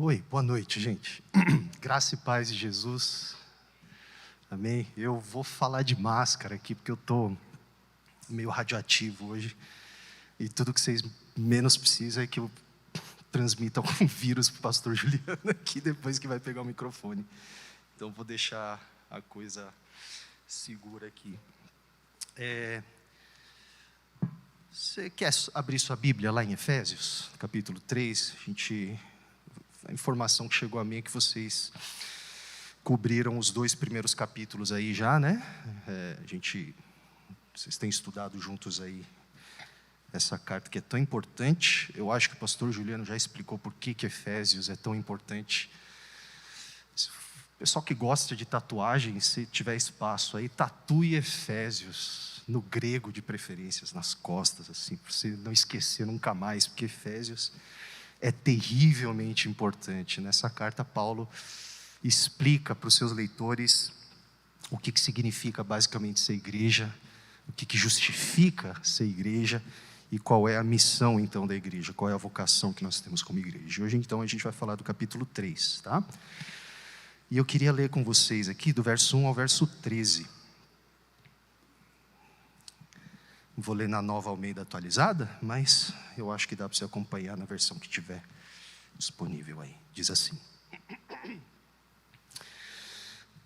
Oi, boa noite, gente. Graça e paz de Jesus. Amém. Eu vou falar de máscara aqui, porque eu estou meio radioativo hoje. E tudo que vocês menos precisam é que eu transmita algum vírus para o pastor Juliano aqui, depois que vai pegar o microfone. Então, vou deixar a coisa segura aqui. Você quer abrir sua Bíblia lá em Efésios, capítulo 3? A informação que chegou a mim é que vocês cobriram os 2 primeiros capítulos aí já, né? Vocês têm estudado juntos aí essa carta que é tão importante. Eu acho que o pastor Juliano já explicou por que Efésios é tão importante. O pessoal que gosta de tatuagem, se tiver espaço aí, tatue Efésios, no grego de preferências, nas costas, assim, para você não esquecer nunca mais, porque Efésios é terrivelmente importante. Nessa carta, Paulo explica para os seus leitores o que significa basicamente ser igreja, o que justifica ser igreja e qual é a missão então da igreja, qual é a vocação que nós temos como igreja. Hoje então a gente vai falar do capítulo 3, tá? E eu queria ler com vocês aqui do verso 1 ao verso 13. Vou ler na Nova Almeida atualizada, mas eu acho que dá para você acompanhar na versão que tiver disponível aí. Diz assim: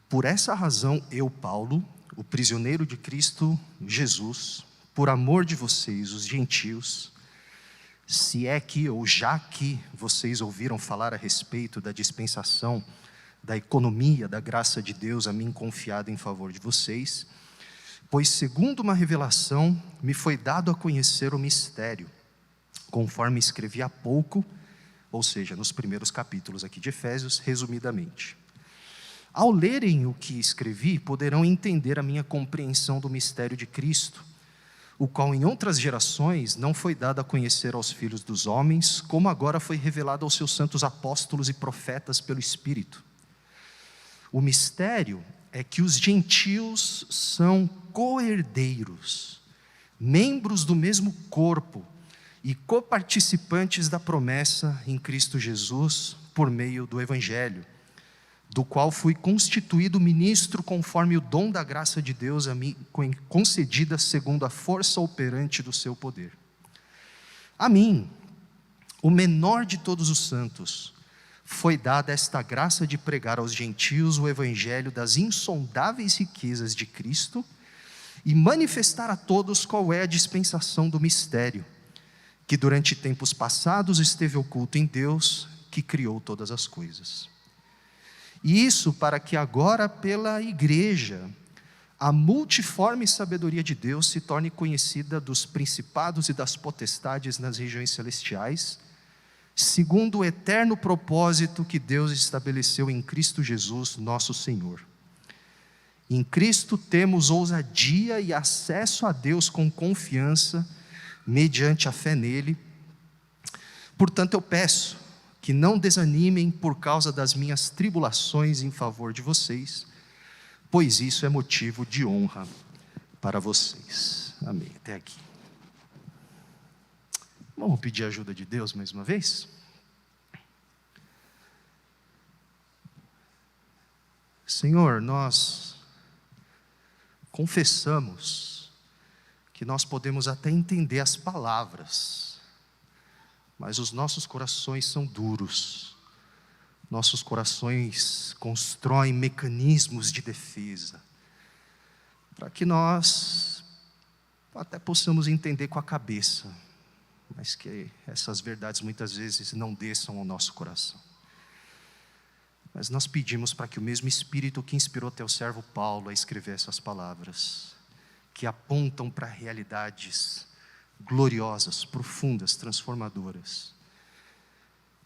Por essa razão eu, Paulo, o prisioneiro de Cristo Jesus, por amor de vocês, os gentios, se é que ou já que vocês ouviram falar a respeito da dispensação, da economia, da graça de Deus a mim confiada em favor de vocês, pois segundo uma revelação me foi dado a conhecer o mistério, conforme escrevi há pouco, ou seja, nos primeiros capítulos aqui de Efésios, resumidamente. Ao lerem o que escrevi, poderão entender a minha compreensão do mistério de Cristo, o qual em outras gerações não foi dado a conhecer aos filhos dos homens, como agora foi revelado aos seus santos apóstolos e profetas pelo Espírito. O mistério é que os gentios são co-herdeiros, membros do mesmo corpo e coparticipantes da promessa em Cristo Jesus por meio do Evangelho, do qual fui constituído ministro conforme o dom da graça de Deus a mim concedida segundo a força operante do seu poder. A mim, o menor de todos os santos, foi dada esta graça de pregar aos gentios o evangelho das insondáveis riquezas de Cristo e manifestar a todos qual é a dispensação do mistério, que durante tempos passados esteve oculto em Deus, que criou todas as coisas. E isso para que agora pela igreja, a multiforme sabedoria de Deus se torne conhecida dos principados e das potestades nas regiões celestiais, segundo o eterno propósito que Deus estabeleceu em Cristo Jesus, nosso Senhor. Em Cristo temos ousadia e acesso a Deus com confiança, mediante a fé nele. Portanto, eu peço que não desanimem por causa das minhas tribulações em favor de vocês, pois isso é motivo de honra para vocês. Amém. Até aqui. Vamos pedir a ajuda de Deus mais uma vez? Senhor, nós confessamos que nós podemos até entender as palavras, mas os nossos corações são duros. Nossos corações constroem mecanismos de defesa, para que nós até possamos entender com a cabeça, mas que essas verdades muitas vezes não desçam ao nosso coração. Mas nós pedimos para que o mesmo Espírito que inspirou teu servo Paulo a escrever essas palavras, que apontam para realidades gloriosas, profundas, transformadoras,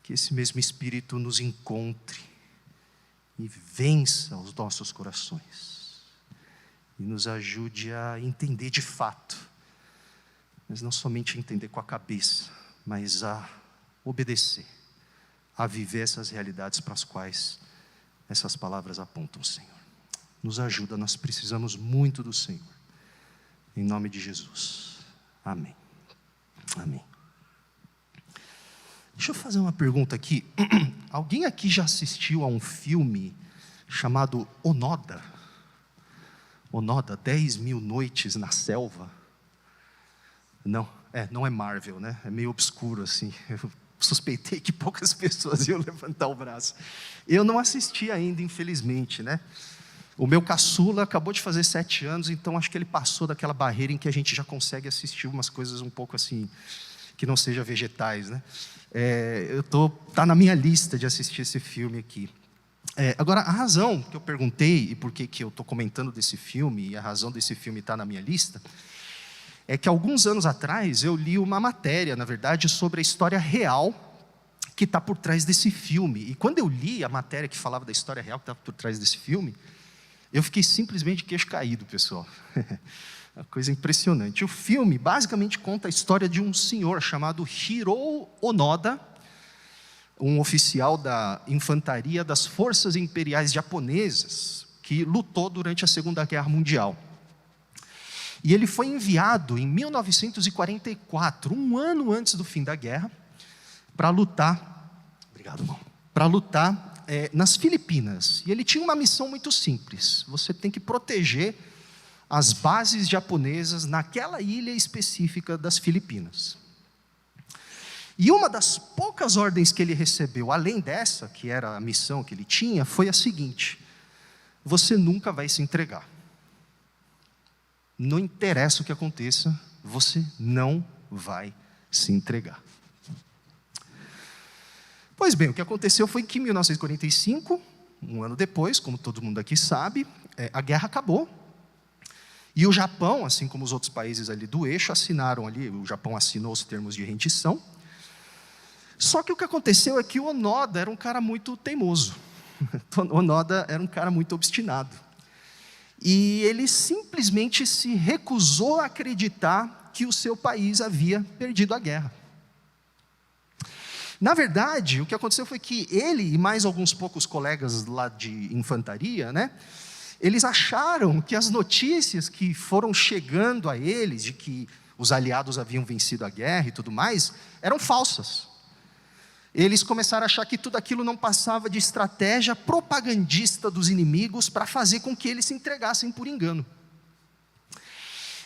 que esse mesmo Espírito nos encontre e vença os nossos corações, e nos ajude a entender de fato, mas não somente entender com a cabeça, mas a obedecer, a viver essas realidades para as quais essas palavras apontam, Senhor. Nos ajuda, nós precisamos muito do Senhor. Em nome de Jesus. Amém. Amém. Deixa eu fazer uma pergunta aqui. Alguém aqui já assistiu a um filme chamado Onoda? Onoda, 10.000 Noites na Selva? Não, não é Marvel, né? É meio obscuro assim. Eu suspeitei que poucas pessoas iam levantar o braço. Eu não assisti ainda, infelizmente, né? O meu caçula acabou de fazer 7 anos, então acho que ele passou daquela barreira em que a gente já consegue assistir umas coisas um pouco assim, que não seja vegetais, né? Tá na minha lista de assistir esse filme aqui. Agora, a razão que eu perguntei e por que eu estou comentando desse filme, e a razão desse filme está na minha lista, é que alguns anos atrás eu li uma matéria, na verdade, sobre a história real que está por trás desse filme. E quando eu li a matéria que falava da história real que estava por trás desse filme, eu fiquei simplesmente de queixo caído, pessoal. Uma coisa impressionante. O filme basicamente conta a história de um senhor chamado Hiroo Onoda, um oficial da infantaria das forças imperiais japonesas, que lutou durante a Segunda Guerra Mundial. E ele foi enviado em 1944, um ano antes do fim da guerra, para lutar, nas Filipinas. E ele tinha uma missão muito simples: você tem que proteger as bases japonesas naquela ilha específica das Filipinas. E uma das poucas ordens que ele recebeu, além dessa, que era a missão que ele tinha, foi a seguinte: você nunca vai se entregar. Não interessa o que aconteça, você não vai se entregar. Pois bem, o que aconteceu foi que em 1945, um ano depois, como todo mundo aqui sabe, a guerra acabou. E o Japão, assim como os outros países ali do eixo, assinaram ali, o Japão assinou os termos de rendição. Só que o que aconteceu é que o Onoda era um cara muito teimoso. O Onoda era um cara muito obstinado. E ele simplesmente se recusou a acreditar que o seu país havia perdido a guerra. Na verdade, o que aconteceu foi que ele e mais alguns poucos colegas lá de infantaria, né, eles acharam que as notícias que foram chegando a eles, de que os aliados haviam vencido a guerra e tudo mais, eram falsas. Eles começaram a achar que tudo aquilo não passava de estratégia propagandista dos inimigos para fazer com que eles se entregassem por engano.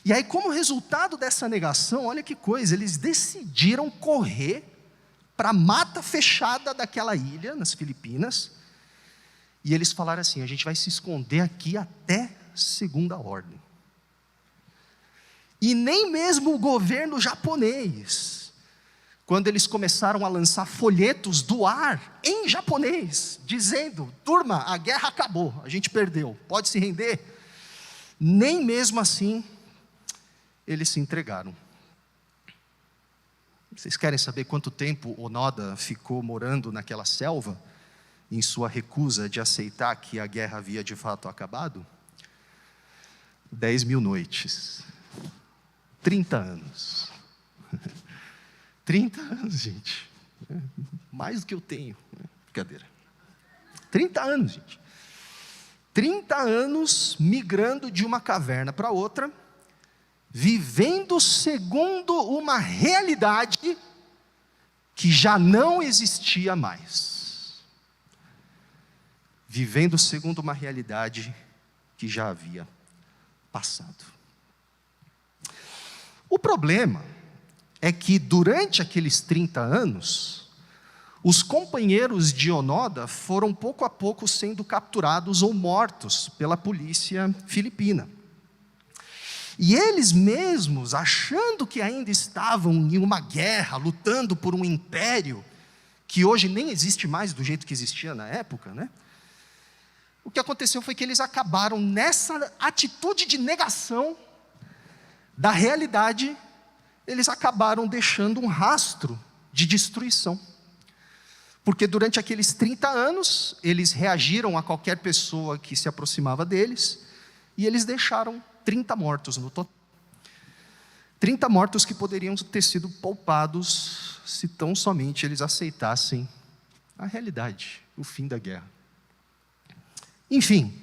E aí, como resultado dessa negação, olha que coisa, eles decidiram correr para a mata fechada daquela ilha, nas Filipinas, e eles falaram assim: a gente vai se esconder aqui até segunda ordem. E nem mesmo o governo japonês, quando eles começaram a lançar folhetos do ar em japonês, dizendo: turma, a guerra acabou, a gente perdeu, pode se render, nem mesmo assim eles se entregaram. Vocês querem saber quanto tempo Onoda ficou morando naquela selva, em sua recusa de aceitar que a guerra havia de fato acabado? 10.000 noites. 30 anos. 30 anos, gente. Mais do que eu tenho. Brincadeira. 30 anos, gente. 30 anos migrando de uma caverna para outra, vivendo segundo uma realidade que já não existia mais. Vivendo segundo uma realidade que já havia passado. O problema é que durante aqueles 30 anos, os companheiros de Onoda foram pouco a pouco sendo capturados ou mortos pela polícia filipina. E eles mesmos, achando que ainda estavam em uma guerra, lutando por um império, que hoje nem existe mais do jeito que existia na época, né? O que aconteceu foi que eles acabaram nessa atitude de negação da realidade, eles acabaram deixando um rastro de destruição. Porque durante aqueles 30 anos, eles reagiram a qualquer pessoa que se aproximava deles, e eles deixaram 30 mortos no total. 30 mortos que poderiam ter sido poupados se tão somente eles aceitassem a realidade, o fim da guerra. Enfim,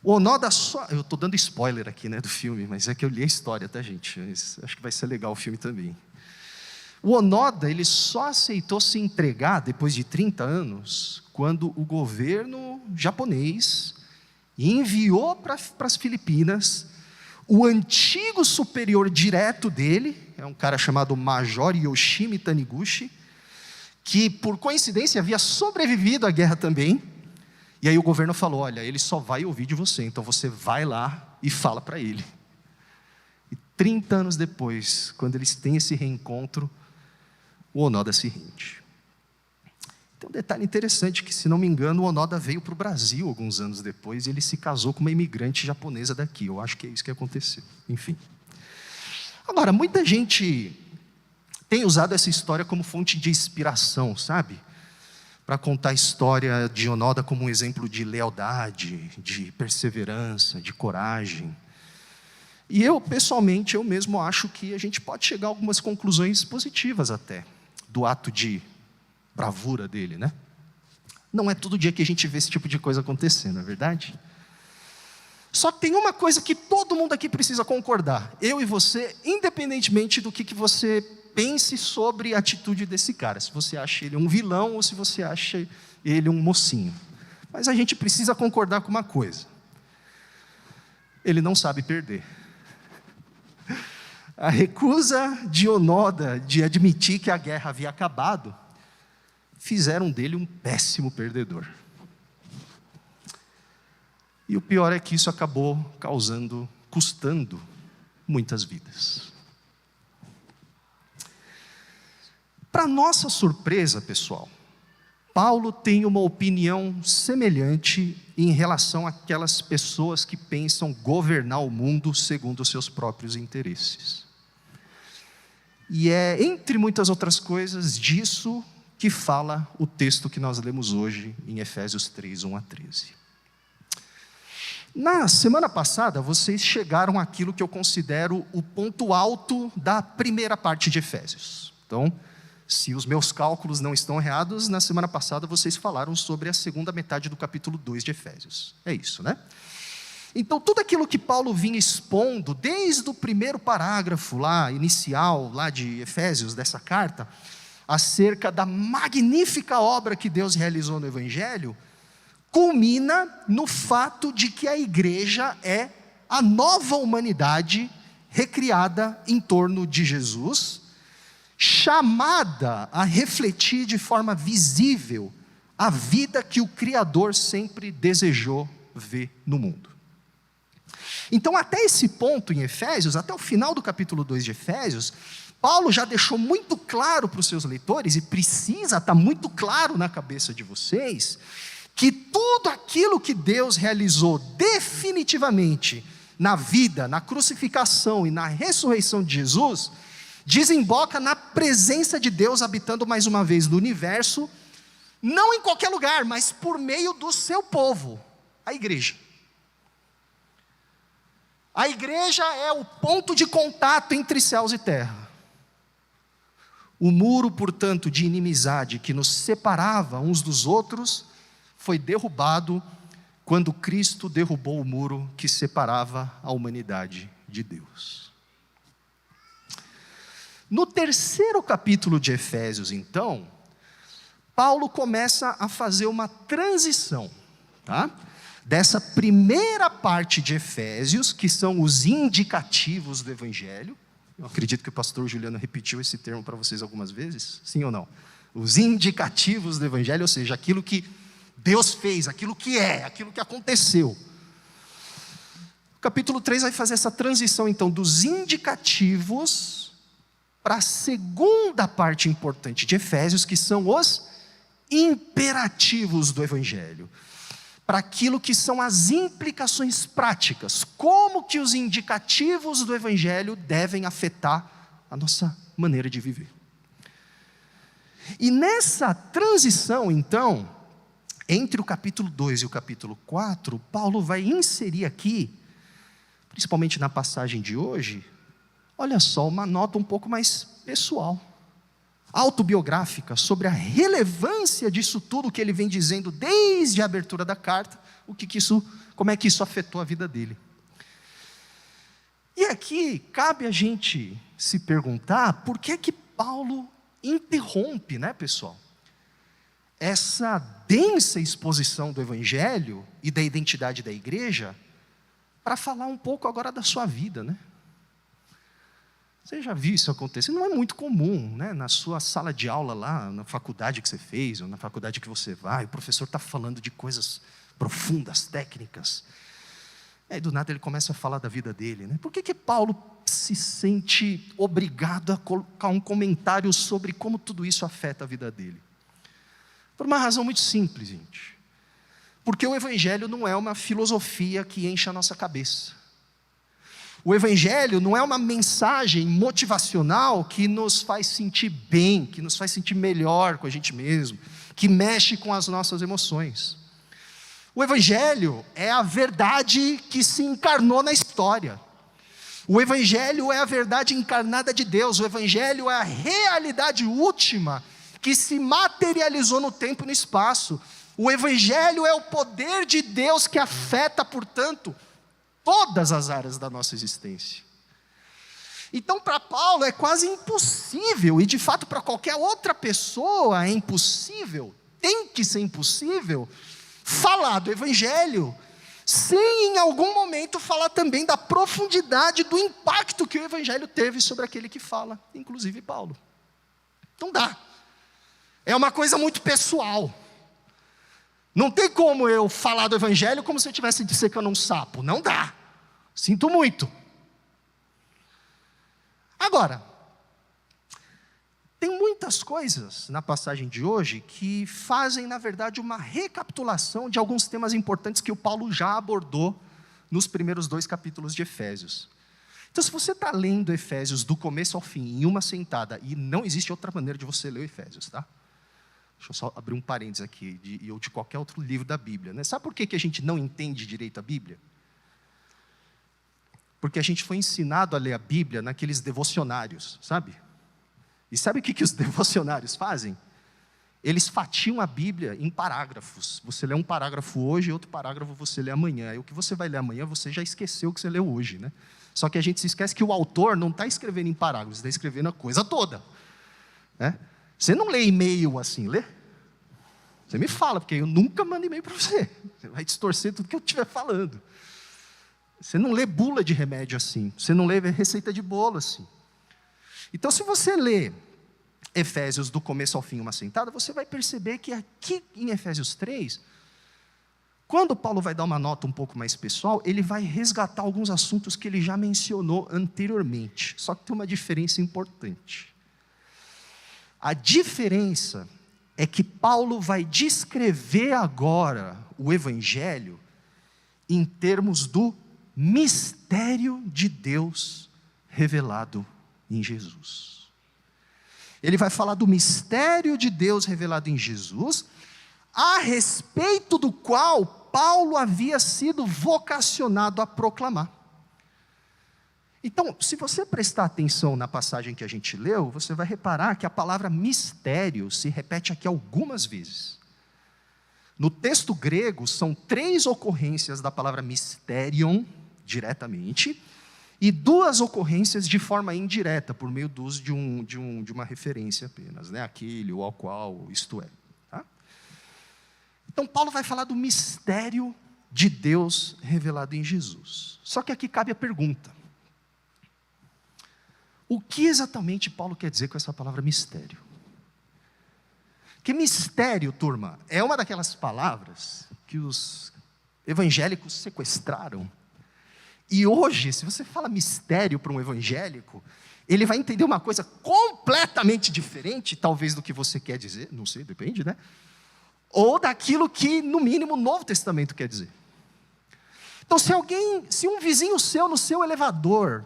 o Onoda só... Eu estou dando spoiler aqui, né, do filme, mas é que eu li a história, tá, gente? Acho que vai ser legal o filme também. O Onoda, ele só aceitou se entregar depois de 30 anos, quando o governo japonês enviou para as Filipinas o antigo superior direto dele, é um cara chamado Major Yoshimi Taniguchi, que por coincidência havia sobrevivido à guerra também. E aí o governo falou: olha, ele só vai ouvir de você, então você vai lá e fala para ele. E 30 anos depois, quando eles têm esse reencontro, o Onoda se rende. Tem um detalhe interessante, que se não me engano, o Onoda veio para o Brasil alguns anos depois, e ele se casou com uma imigrante japonesa daqui. Eu acho que é isso que aconteceu. Enfim. Agora, muita gente tem usado essa história como fonte de inspiração, sabe? Para contar a história de Onoda como um exemplo de lealdade, de perseverança, de coragem. E eu, pessoalmente, eu mesmo acho que a gente pode chegar a algumas conclusões positivas até, do ato de bravura dele, né? Não é todo dia que a gente vê esse tipo de coisa acontecer, não é verdade? Só que tem uma coisa que todo mundo aqui precisa concordar, eu e você, independentemente do que você pense sobre a atitude desse cara, se você acha ele um vilão ou se você acha ele um mocinho. Mas a gente precisa concordar com uma coisa: ele não sabe perder. A recusa de Onoda de admitir que a guerra havia acabado fizeram dele um péssimo perdedor. E o pior é que isso acabou custando muitas vidas. Para nossa surpresa, pessoal, Paulo tem uma opinião semelhante em relação àquelas pessoas que pensam governar o mundo segundo os seus próprios interesses. E é, entre muitas outras coisas, disso que fala o texto que nós lemos hoje em Efésios 3, 1 a 13. Na semana passada, vocês chegaram àquilo que eu considero o ponto alto da primeira parte de Efésios. Então, se os meus cálculos não estão errados, na semana passada vocês falaram sobre a segunda metade do capítulo 2 de Efésios. É isso, né? Então, tudo aquilo que Paulo vinha expondo, desde o primeiro parágrafo lá, inicial, lá de Efésios, dessa carta, acerca da magnífica obra que Deus realizou no Evangelho, culmina no fato de que a igreja é a nova humanidade recriada em torno de Jesus, chamada a refletir de forma visível a vida que o Criador sempre desejou ver no mundo. Então, até esse ponto em Efésios, até o final do capítulo 2 de Efésios, Paulo já deixou muito claro para os seus leitores, e precisa estar muito claro na cabeça de vocês, que tudo aquilo que Deus realizou definitivamente na vida, na crucificação e na ressurreição de Jesus, desemboca na presença de Deus habitando mais uma vez no universo, não em qualquer lugar, mas por meio do seu povo, a igreja. A igreja é o ponto de contato entre céus e terra. O muro, portanto, de inimizade que nos separava uns dos outros, foi derrubado quando Cristo derrubou o muro que separava a humanidade de Deus. No terceiro capítulo de Efésios, então, Paulo começa a fazer uma transição, tá? Dessa primeira parte de Efésios, que são os indicativos do Evangelho. Eu acredito que o pastor Juliano repetiu esse termo para vocês algumas vezes, sim ou não? Os indicativos do Evangelho, ou seja, aquilo que Deus fez, aquilo que é, aquilo que aconteceu. O capítulo 3 vai fazer essa transição, então, dos indicativos para a segunda parte importante de Efésios, que são os imperativos do Evangelho. Para aquilo que são as implicações práticas, como que os indicativos do Evangelho devem afetar a nossa maneira de viver. E nessa transição, então, entre o capítulo 2 e o capítulo 4, Paulo vai inserir aqui, principalmente na passagem de hoje, olha só, uma nota um pouco mais pessoal, autobiográfica, sobre a relevância disso tudo que ele vem dizendo desde a abertura da carta, como é que isso afetou a vida dele. E aqui cabe a gente se perguntar por que Paulo interrompe, né, pessoal, essa densa exposição do Evangelho e da identidade da igreja para falar um pouco agora da sua vida, né? Você já viu isso acontecer? Não é muito comum, né? Na sua sala de aula lá, na faculdade que você fez, ou na faculdade que você vai, o professor está falando de coisas profundas, técnicas. Aí do nada ele começa a falar da vida dele, né? Por que Paulo se sente obrigado a colocar um comentário sobre como tudo isso afeta a vida dele? Por uma razão muito simples, gente. Porque o Evangelho não é uma filosofia que enche a nossa cabeça. O Evangelho não é uma mensagem motivacional que nos faz sentir bem, que nos faz sentir melhor com a gente mesmo, que mexe com as nossas emoções. O Evangelho é a verdade que se encarnou na história. O Evangelho é a verdade encarnada de Deus. O Evangelho é a realidade última que se materializou no tempo e no espaço. O Evangelho é o poder de Deus que afeta, portanto, todas as áreas da nossa existência. Então, para Paulo é quase impossível, e de fato para qualquer outra pessoa é impossível, tem que ser impossível, falar do Evangelho, sem em algum momento falar também da profundidade do impacto que o Evangelho teve sobre aquele que fala, inclusive Paulo. Não dá. É uma coisa muito pessoal. Não tem como eu falar do Evangelho como se eu estivesse dissecando um sapo. Não dá. Sinto muito. Agora, tem muitas coisas na passagem de hoje que fazem, na verdade, uma recapitulação de alguns temas importantes que o Paulo já abordou nos primeiros 2 capítulos de Efésios. Então, se você está lendo Efésios do começo ao fim, em uma sentada, e não existe outra maneira de você ler Efésios, tá? Deixa eu só abrir um parênteses aqui, ou de qualquer outro livro da Bíblia, né? Sabe por que a gente não entende direito a Bíblia? Porque a gente foi ensinado a ler a Bíblia naqueles devocionários, sabe? E sabe o que os devocionários fazem? Eles fatiam a Bíblia em parágrafos. Você lê um parágrafo hoje e outro parágrafo você lê amanhã. Aí o que você vai ler amanhã, você já esqueceu o que você leu hoje, né? Só que a gente se esquece que o autor não está escrevendo em parágrafos, está escrevendo a coisa toda, né? Você não lê e-mail assim, lê? Você me fala, porque eu nunca mando e-mail para você. Você vai distorcer tudo que eu estiver falando. Você não lê bula de remédio assim. Você não lê receita de bolo assim. Então, se você lê Efésios do começo ao fim uma sentada, você vai perceber que aqui em Efésios 3, quando Paulo vai dar uma nota um pouco mais pessoal, ele vai resgatar alguns assuntos que ele já mencionou anteriormente. Só que tem uma diferença importante. A diferença é que Paulo vai descrever agora o Evangelho em termos do mistério de Deus revelado em Jesus. Ele vai falar do mistério de Deus revelado em Jesus, a respeito do qual Paulo havia sido vocacionado a proclamar. Então, se você prestar atenção na passagem que a gente leu, você vai reparar que a palavra mistério se repete aqui algumas vezes. No texto grego, são 3 ocorrências da palavra mysterion, diretamente, e 2 ocorrências de forma indireta, por meio do uso de uma referência apenas, né? Aquele, ou ao qual, isto é. Tá? Então, Paulo vai falar do mistério de Deus revelado em Jesus. Só que aqui cabe a pergunta. O que exatamente Paulo quer dizer com essa palavra mistério? Que mistério, turma, é uma daquelas palavras que os evangélicos sequestraram. E hoje, se você fala mistério para um evangélico, ele vai entender uma coisa completamente diferente, talvez do que você quer dizer, não sei, depende, né? Ou daquilo que, no mínimo, o Novo Testamento quer dizer. Então, se um vizinho seu no seu elevador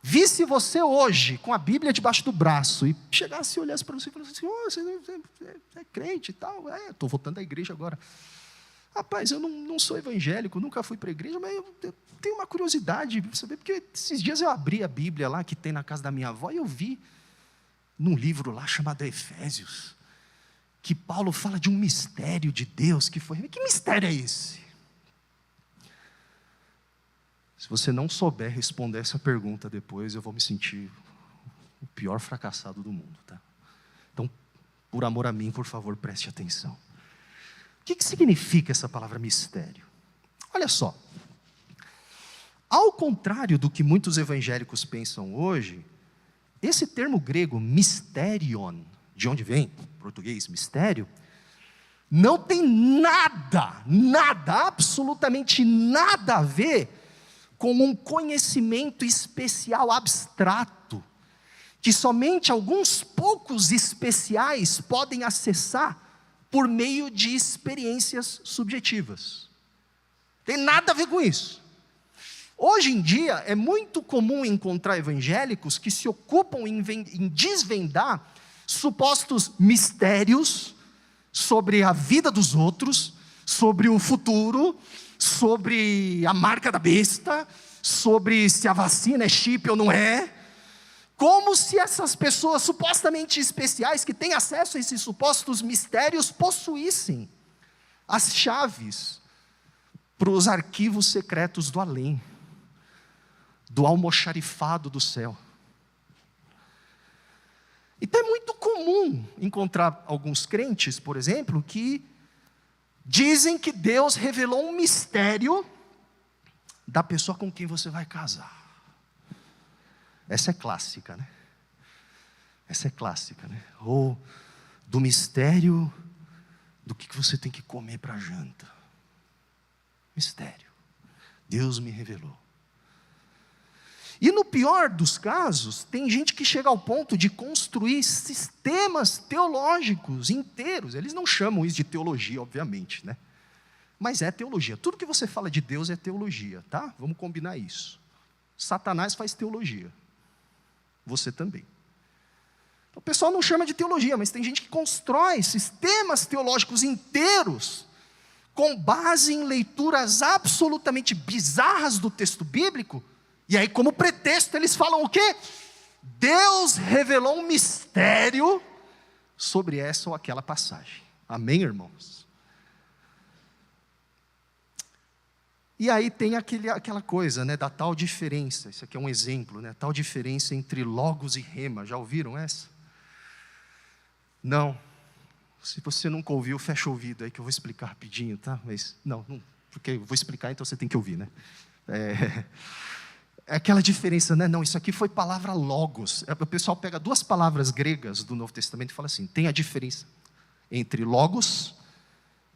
visse você hoje com a Bíblia debaixo do braço e chegasse e olhasse para você e falasse assim: oh, você é crente e tal, estou voltando à igreja agora. Rapaz, eu não sou evangélico, nunca fui para a igreja, mas eu tenho uma curiosidade de saber, porque esses dias eu abri a Bíblia lá que tem na casa da minha avó e eu vi num livro lá chamado Efésios, que Paulo fala de um mistério de Deus que foi. Que mistério é esse? Se você não souber responder essa pergunta depois, eu vou me sentir O pior fracassado do mundo, tá? Então, por amor a mim, por favor, preste atenção. O que significa essa palavra mistério? Olha só. Ao contrário do que muitos evangélicos pensam hoje, esse termo grego, mysterion, de onde vem, português, mistério, não tem nada, absolutamente nada a ver com um conhecimento especial abstrato, que somente alguns poucos especiais podem acessar por meio de experiências subjetivas. Tem nada a ver com isso. Hoje em dia, é muito comum encontrar evangélicos que se ocupam em desvendar supostos mistérios sobre a vida dos outros, sobre o futuro, sobre a marca da besta, sobre se a vacina é chip ou não é, como se essas pessoas supostamente especiais, que têm acesso a esses supostos mistérios, possuíssem as chaves para os arquivos secretos do além, do almoxarifado do céu. Então é muito comum encontrar alguns crentes, por exemplo, que dizem que Deus revelou um mistério da pessoa com quem você vai casar. Essa é clássica, né? Essa é clássica, né? Ou do mistério do que você tem que comer para a janta. Mistério. Deus me revelou. E no pior dos casos, tem gente que chega ao ponto de construir sistemas teológicos inteiros. Eles não chamam isso de teologia, obviamente, né? Mas é teologia. Tudo que você fala de Deus é teologia, tá? Vamos combinar isso. Satanás faz teologia. Você também. Então, o pessoal não chama de teologia, mas tem gente que constrói sistemas teológicos inteiros com base em leituras absolutamente bizarras do texto bíblico. E aí, como pretexto, eles falam o quê? Deus revelou um mistério sobre essa ou aquela passagem. Amém, irmãos? E aí tem aquela coisa, né, da tal diferença. Isso aqui é um exemplo, né? Tal diferença entre logos e rema. Já ouviram essa? Não. Se você nunca ouviu, fecha o ouvido aí que eu vou explicar rapidinho, tá? Mas não, porque eu vou explicar, então você tem que ouvir, né? É aquela diferença, né? Não, isso aqui foi palavra logos. O pessoal pega duas palavras gregas do Novo Testamento e fala assim: tem a diferença entre logos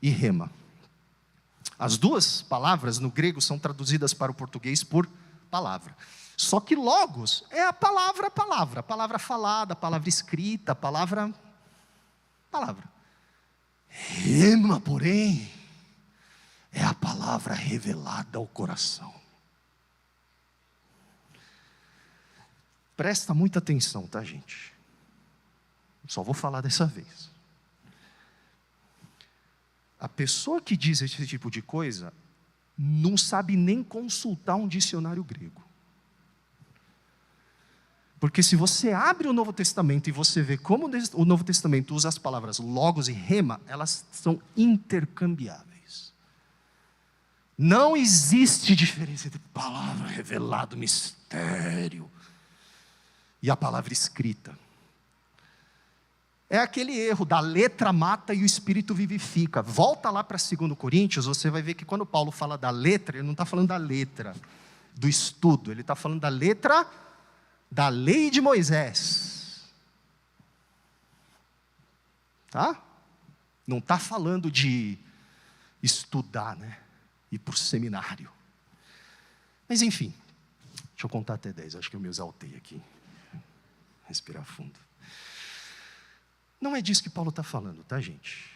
e rema. As duas palavras no grego são traduzidas para o português por palavra. Só que logos é a palavra falada, a palavra escrita, a palavra. Rema, porém, é a palavra revelada ao coração. Presta muita atenção, tá, gente? Só vou falar dessa vez. A pessoa que diz esse tipo de coisa não sabe nem consultar um dicionário grego. Porque se você abre o Novo Testamento e você vê como o Novo Testamento usa as palavras logos e rema, elas são intercambiáveis. Não existe diferença entre palavra revelado, mistério, e a palavra escrita. É aquele erro da letra mata e o espírito vivifica. Volta lá para 2 Coríntios, você vai ver que quando Paulo fala da letra, ele não está falando da letra do estudo, ele está falando da letra da lei de Moisés. Tá? Não está falando de estudar, né? Ir para o seminário. Mas enfim, deixa eu contar até 10, acho que eu me exaltei aqui. Respirar fundo. Não é disso que Paulo está falando, tá, gente?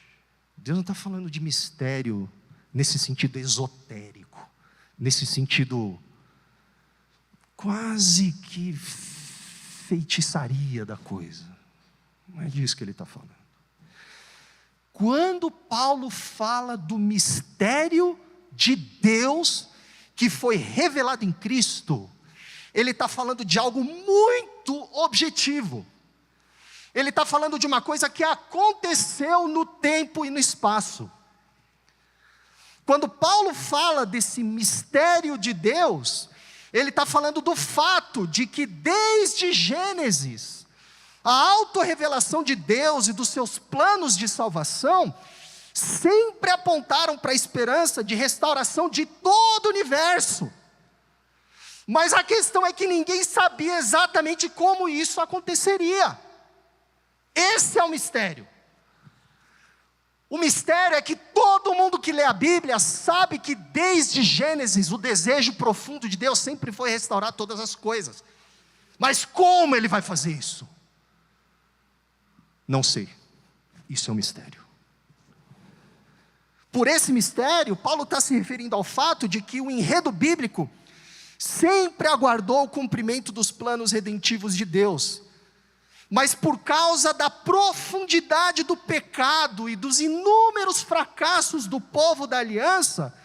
Deus não está falando de mistério nesse sentido esotérico, nesse sentido quase que feitiçaria da coisa. Não é disso que ele está falando. Quando Paulo fala do mistério de Deus que foi revelado em Cristo, ele está falando de algo muito objetivo. Ele está falando de uma coisa que aconteceu no tempo e no espaço. Quando Paulo fala desse mistério de Deus, ele está falando do fato de que desde Gênesis, A autorrevelação de Deus e dos seus planos de salvação sempre apontaram para a esperança de restauração de todo o universo. Mas a questão é que ninguém sabia exatamente como isso aconteceria. Esse é o mistério. O mistério é que todo mundo que lê a Bíblia sabe que desde Gênesis o desejo profundo de Deus sempre foi restaurar todas as coisas. Mas como Ele vai fazer isso? Não sei. Isso é um mistério. Por esse mistério, Paulo está se referindo ao fato de que o enredo bíblico sempre aguardou o cumprimento dos planos redentivos de Deus. Mas por causa da profundidade do pecado e dos inúmeros fracassos do povo da aliança,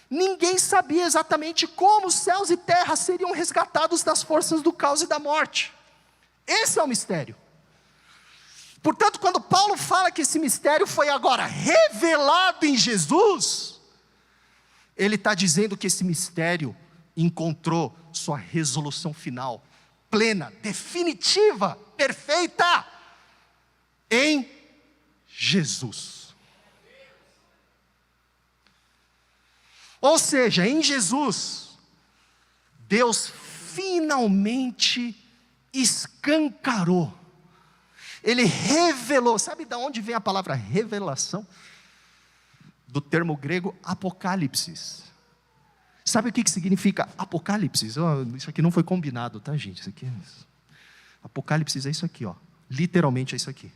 ninguém sabia exatamente como os céus e terra seriam resgatados das forças do caos e da morte. Esse é o mistério. Portanto, quando Paulo fala que esse mistério foi agora revelado em Jesus, ele está dizendo que esse mistério encontrou sua resolução final, plena, definitiva, perfeita, em Jesus. Ou seja, em Jesus, Deus finalmente escancarou, Ele revelou. Sabe de onde vem a palavra revelação? Do termo grego apocalipse. Sabe o que significa apocalipse? Isso aqui não foi combinado, tá, gente? Isso aqui apocalipse é isso aqui, ó. Literalmente é isso aqui.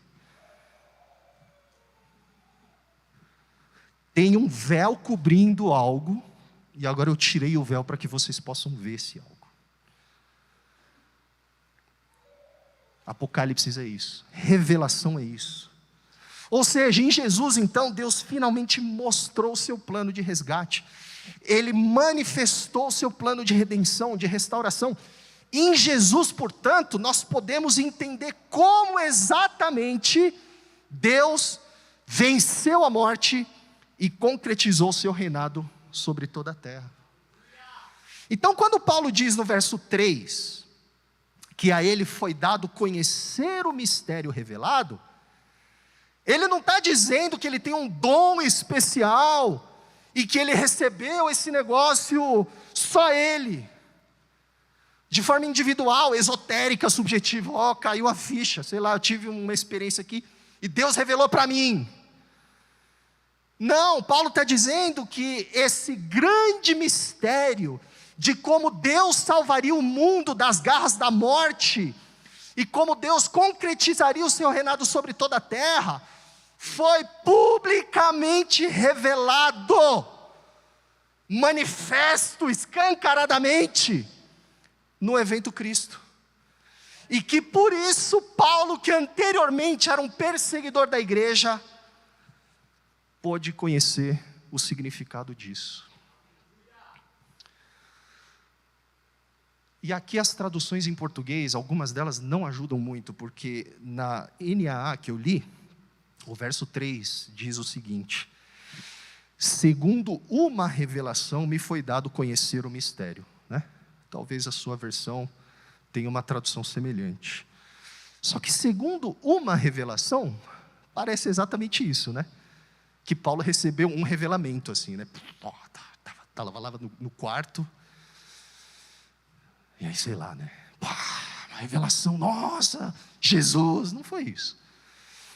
Tem um véu cobrindo algo, e agora eu tirei o véu para que vocês possam ver esse algo. Apocalipse é isso, revelação é isso. Ou seja, em Jesus então, Deus finalmente mostrou o seu plano de resgate. Ele manifestou o seu plano de redenção, de restauração. Em Jesus, portanto, nós podemos entender como exatamente Deus venceu a morte e concretizou o seu reinado sobre toda a terra. Então, quando Paulo diz no verso 3, que a ele foi dado conhecer o mistério revelado, ele não está dizendo que ele tem um dom especial, e que ele recebeu esse negócio só ele, de forma individual, esotérica, subjetiva. Caiu a ficha, sei lá, eu tive uma experiência aqui, e Deus revelou para mim. Não, Paulo está dizendo que esse grande mistério, de como Deus salvaria o mundo das garras da morte, e como Deus concretizaria o seu reinado sobre toda a terra, foi publicamente revelado, manifesto, escancaradamente, no evento Cristo. E que por isso Paulo, que anteriormente era um perseguidor da igreja, pôde conhecer o significado disso. E aqui as traduções em português, algumas delas não ajudam muito, porque na NAA que eu li, o verso 3 diz o seguinte: segundo uma revelação me foi dado conhecer o mistério, né? Talvez a sua versão tenha uma tradução semelhante. Só que segundo uma revelação, parece exatamente isso, né? Que Paulo recebeu um revelamento assim, né? Estava lá no quarto, e aí sei lá, né? Uma revelação, nossa, Jesus, não foi isso.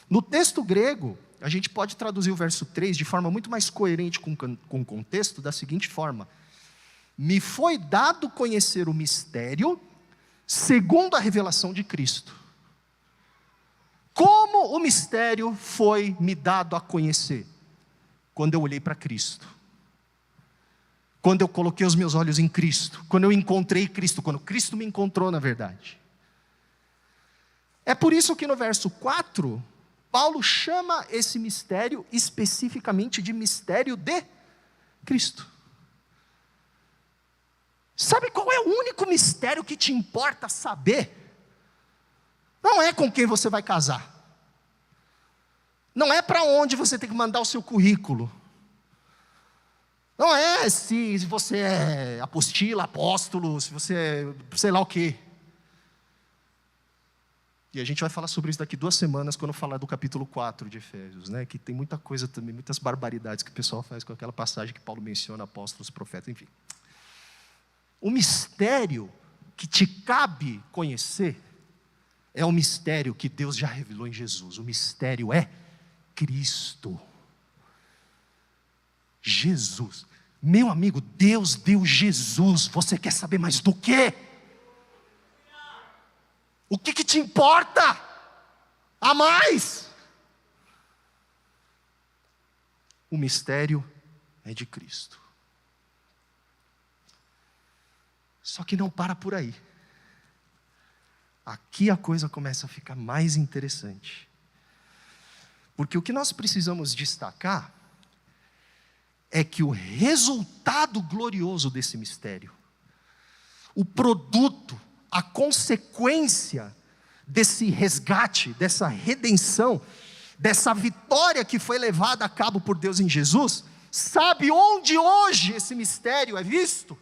No texto grego, a gente pode traduzir o verso 3 de forma muito mais coerente com o contexto, da seguinte forma: me foi dado conhecer o mistério segundo a revelação de Cristo. Como o mistério foi me dado a conhecer? Quando eu olhei para Cristo, quando eu coloquei os meus olhos em Cristo, quando eu encontrei Cristo, quando Cristo me encontrou na verdade. É por isso que no verso 4, Paulo chama esse mistério especificamente de mistério de Cristo. Sabe qual é o único mistério que te importa saber? Não é com quem você vai casar. Não é para onde você tem que mandar o seu currículo. Não é se você é apostila, apóstolo, se você é sei lá o quê. E a gente vai falar sobre isso daqui 2 semanas, quando eu falar do capítulo 4 de Efésios, né? Que tem muita coisa também, muitas barbaridades que o pessoal faz com aquela passagem que Paulo menciona, apóstolos, profetas, enfim. O mistério que te cabe conhecer é o mistério que Deus já revelou em Jesus. O mistério é Cristo. Jesus. Meu amigo, Deus deu Jesus. Você quer saber mais do quê? O que te importa? A mais? O mistério é de Cristo. Só que não para por aí. Aqui a coisa começa a ficar mais interessante. Porque o que nós precisamos destacar é que o resultado glorioso desse mistério, o produto, a consequência desse resgate, dessa redenção, dessa vitória que foi levada a cabo por Deus em Jesus, sabe onde hoje esse mistério é visto?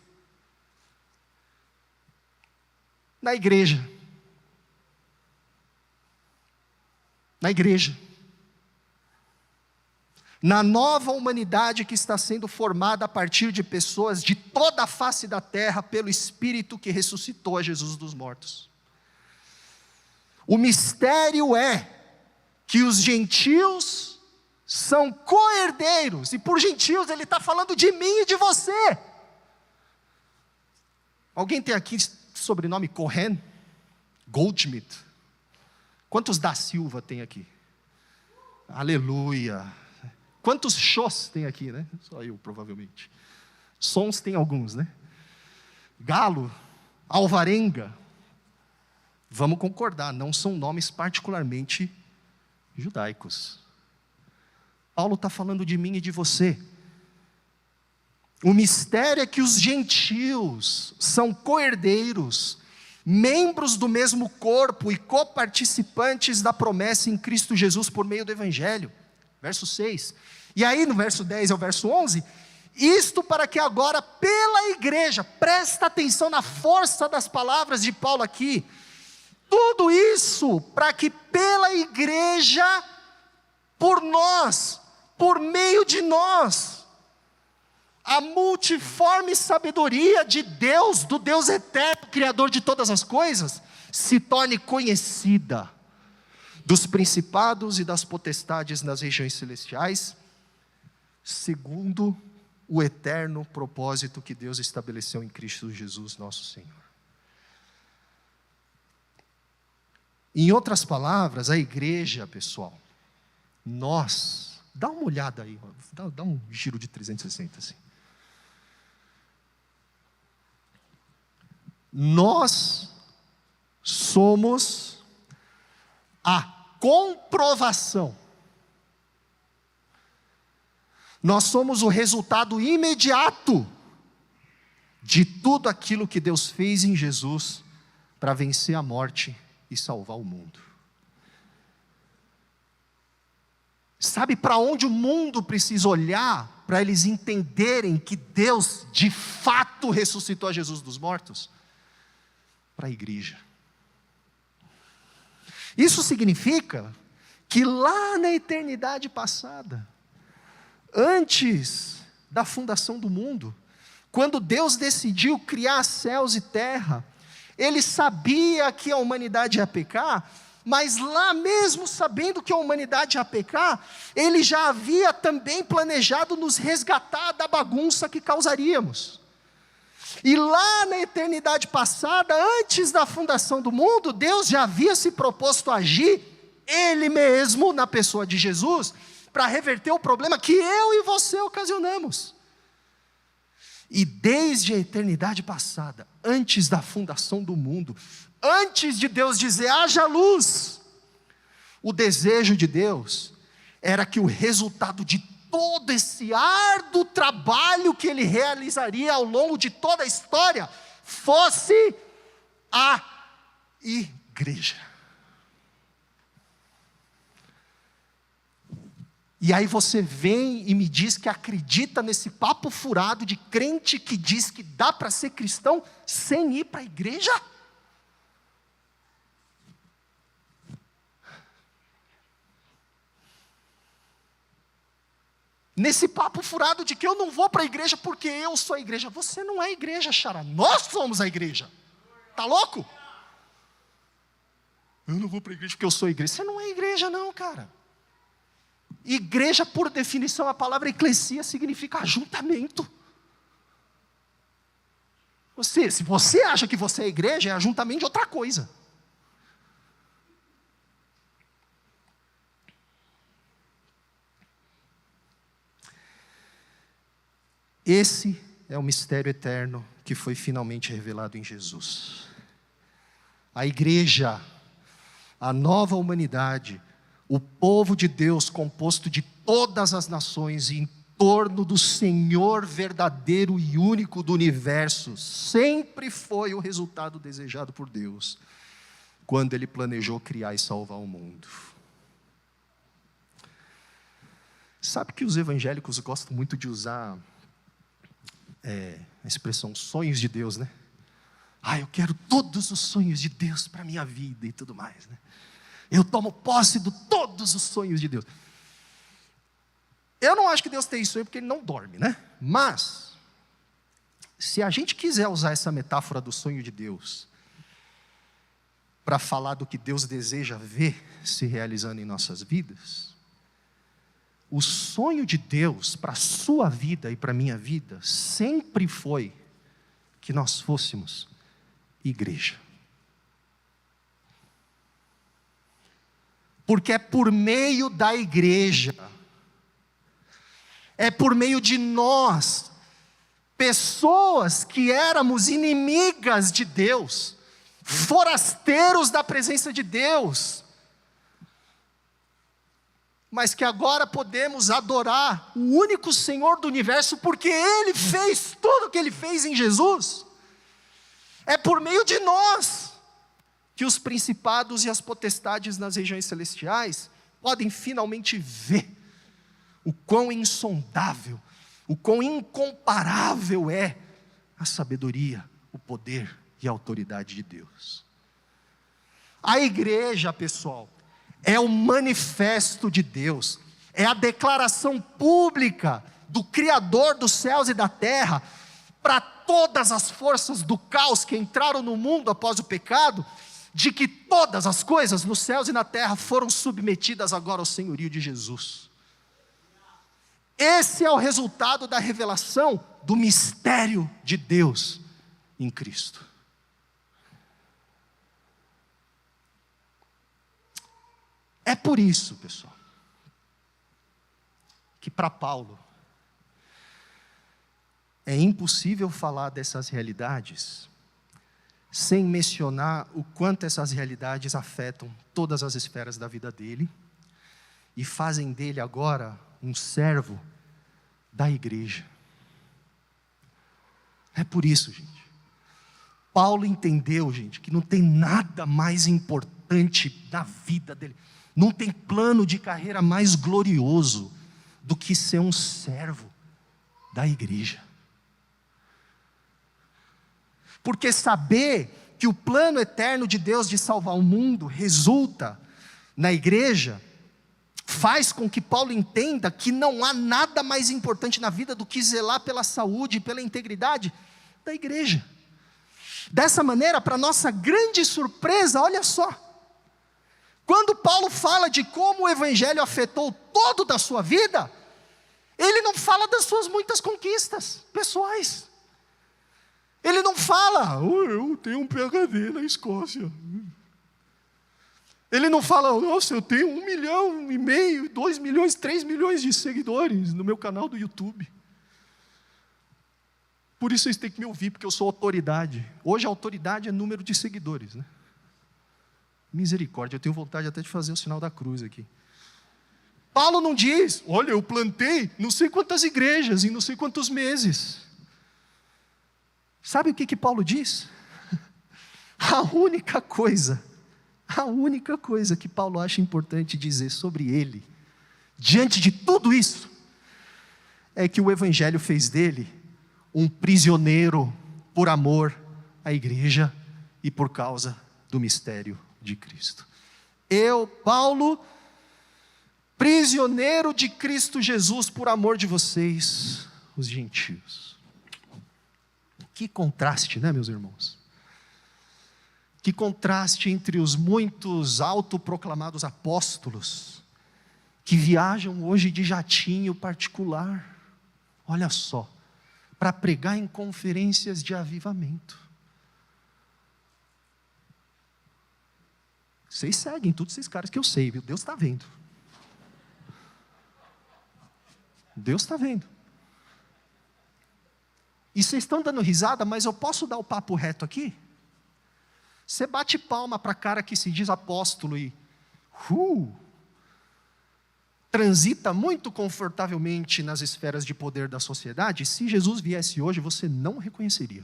Na igreja. Na igreja. Na nova humanidade que está sendo formada a partir de pessoas de toda a face da terra pelo Espírito que ressuscitou a Jesus dos mortos. O mistério é que os gentios são co-herdeiros, e por gentios ele está falando de mim e de você. Alguém tem aqui sobrenome Cohen? Goldschmidt? Quantos da Silva tem aqui? Aleluia! Quantos Shows tem aqui, né? Só eu, provavelmente. Sons tem alguns, né? Galo, Alvarenga. Vamos concordar, não são nomes particularmente judaicos. Paulo está falando de mim e de você. O mistério é que os gentios são co-herdeiros, membros do mesmo corpo e coparticipantes da promessa em Cristo Jesus por meio do Evangelho. Verso 6. E aí no verso 10 ao verso 11, isto para que agora pela igreja, presta atenção na força das palavras de Paulo aqui, tudo isso para que pela igreja, por nós, por meio de nós, a multiforme sabedoria de Deus, do Deus eterno, Criador de todas as coisas, se torne conhecida dos principados e das potestades nas regiões celestiais, segundo o eterno propósito que Deus estabeleceu em Cristo Jesus, nosso Senhor. Em outras palavras, a igreja, pessoal, nós, dá uma olhada aí, dá um giro de 360 assim. Nós somos a comprovação. Nós somos o resultado imediato de tudo aquilo que Deus fez em Jesus para vencer a morte e salvar o mundo. Sabe para onde o mundo precisa olhar para eles entenderem que Deus de fato ressuscitou a Jesus dos mortos? Para a igreja. Isso significa que lá na eternidade passada, antes da fundação do mundo, quando Deus decidiu criar céus e terra, Ele sabia que a humanidade ia pecar, mas lá mesmo sabendo que a humanidade ia pecar, Ele já havia também planejado nos resgatar da bagunça que causaríamos. E lá na eternidade passada, antes da fundação do mundo, Deus já havia se proposto a agir, Ele mesmo, na pessoa de Jesus, para reverter o problema que eu e você ocasionamos. E desde a eternidade passada, antes da fundação do mundo, antes de Deus dizer, haja luz, o desejo de Deus era que o resultado de todo esse árduo trabalho que Ele realizaria ao longo de toda a história, fosse a igreja. E aí você vem e me diz que acredita nesse papo furado de crente que diz que dá para ser cristão sem ir para a igreja? Nesse papo furado de que eu não vou para a igreja porque eu sou a igreja. Você não é a igreja, Xará. Nós somos a igreja. Tá louco? Eu não vou para a igreja porque eu sou a igreja. Você não é a igreja não, cara. Igreja, por definição, a palavra eclesia significa ajuntamento. Se você acha que você é igreja, é ajuntamento de outra coisa. Esse é o mistério eterno que foi finalmente revelado em Jesus. A igreja, a nova humanidade, o povo de Deus composto de todas as nações em torno do Senhor verdadeiro e único do universo, sempre foi o resultado desejado por Deus, quando Ele planejou criar e salvar o mundo. Sabe que os evangélicos gostam muito de usar a expressão sonhos de Deus, né? Eu quero todos os sonhos de Deus para a minha vida e tudo mais, né? Eu tomo posse de todos os sonhos de Deus. Eu não acho que Deus tem isso aí porque Ele não dorme, né? Mas, se a gente quiser usar essa metáfora do sonho de Deus para falar do que Deus deseja ver se realizando em nossas vidas, o sonho de Deus para a sua vida e para a minha vida sempre foi que nós fôssemos igreja. Porque é por meio da igreja, é por meio de nós, pessoas que éramos inimigas de Deus, forasteiros da presença de Deus, mas que agora podemos adorar o único Senhor do universo, porque Ele fez tudo o que Ele fez em Jesus. É por meio de nós que os principados e as potestades nas regiões celestiais podem finalmente ver o quão insondável, o quão incomparável é a sabedoria, o poder e a autoridade de Deus. A igreja, pessoal, é o manifesto de Deus, é a declaração pública do Criador dos céus e da terra, para todas as forças do caos que entraram no mundo após o pecado, de que todas as coisas nos céus e na terra foram submetidas agora ao senhorio de Jesus. Esse é o resultado da revelação do mistério de Deus em Cristo. É por isso, pessoal, que para Paulo é impossível falar dessas realidades sem mencionar o quanto essas realidades afetam todas as esferas da vida dele e fazem dele agora um servo da igreja. É por isso, gente. Paulo entendeu, gente, que não tem nada mais importante na vida dele. Não tem plano de carreira mais glorioso do que ser um servo da igreja. Porque saber que o plano eterno de Deus de salvar o mundo resulta na igreja, faz com que Paulo entenda que não há nada mais importante na vida do que zelar pela saúde e pela integridade da igreja. Dessa maneira, para nossa grande surpresa, olha só, quando Paulo fala de como o evangelho afetou todo da sua vida, ele não fala das suas muitas conquistas pessoais. Ele não fala, eu tenho um PhD na Escócia. Ele não fala, nossa, eu tenho 1,5 milhão, 2 milhões, 3 milhões de seguidores no meu canal do YouTube. Por isso vocês têm que me ouvir, porque eu sou autoridade. Hoje a autoridade é número de seguidores, né? Misericórdia, eu tenho vontade até de fazer o sinal da cruz aqui. Paulo não diz, olha, eu plantei não sei quantas igrejas em não sei quantos meses. Sabe o que Paulo diz? A única coisa que Paulo acha importante dizer sobre ele, diante de tudo isso, é que o evangelho fez dele um prisioneiro por amor à igreja e por causa do mistério de Cristo. Paulo, prisioneiro de Cristo Jesus por amor de vocês, os gentios. Que contraste, né, meus irmãos? Que contraste entre os muitos autoproclamados apóstolos que viajam hoje de jatinho particular, olha só, para pregar em conferências de avivamento. Vocês seguem todos esses caras que eu sei, viu? Deus está vendo. Deus está vendo. E vocês estão dando risada, mas eu posso dar o papo reto aqui? Você bate palma para cara que se diz apóstolo e transita muito confortavelmente nas esferas de poder da sociedade. Se Jesus viesse hoje, você não reconheceria.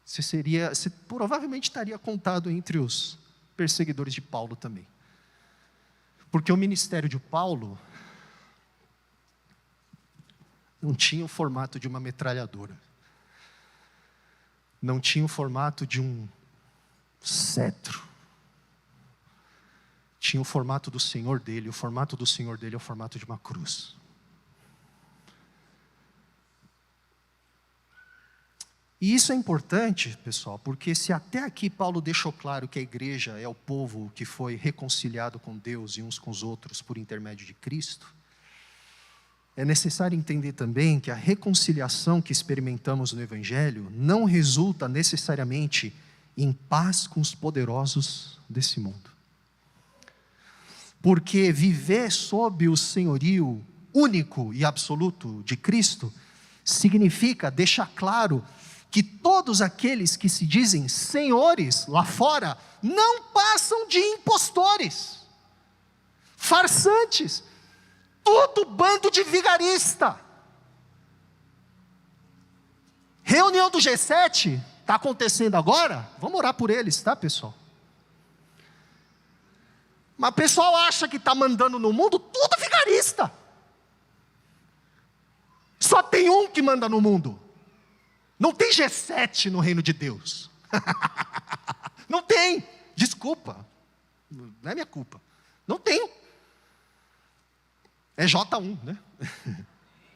Você provavelmente estaria contado entre os perseguidores de Paulo também. Porque o ministério de Paulo não tinha o formato de uma metralhadora. Não tinha o formato de um cetro. Tinha o formato do Senhor dele. O formato do Senhor dele é o formato de uma cruz. E isso é importante, pessoal, porque se até aqui Paulo deixou claro que a igreja é o povo que foi reconciliado com Deus e uns com os outros por intermédio de Cristo, é necessário entender também que a reconciliação que experimentamos no Evangelho não resulta necessariamente em paz com os poderosos desse mundo. Porque viver sob o senhorio único e absoluto de Cristo significa deixar claro que todos aqueles que se dizem senhores lá fora não passam de impostores, farsantes, tudo bando de vigarista. Reunião do G7 está acontecendo agora, vamos orar por eles, tá, pessoal? Mas o pessoal acha que está mandando no mundo, tudo vigarista. Só tem um que manda no mundo. Não tem G7 no reino de Deus. Não tem. Desculpa. Não é minha culpa. Não tem. É J1, né?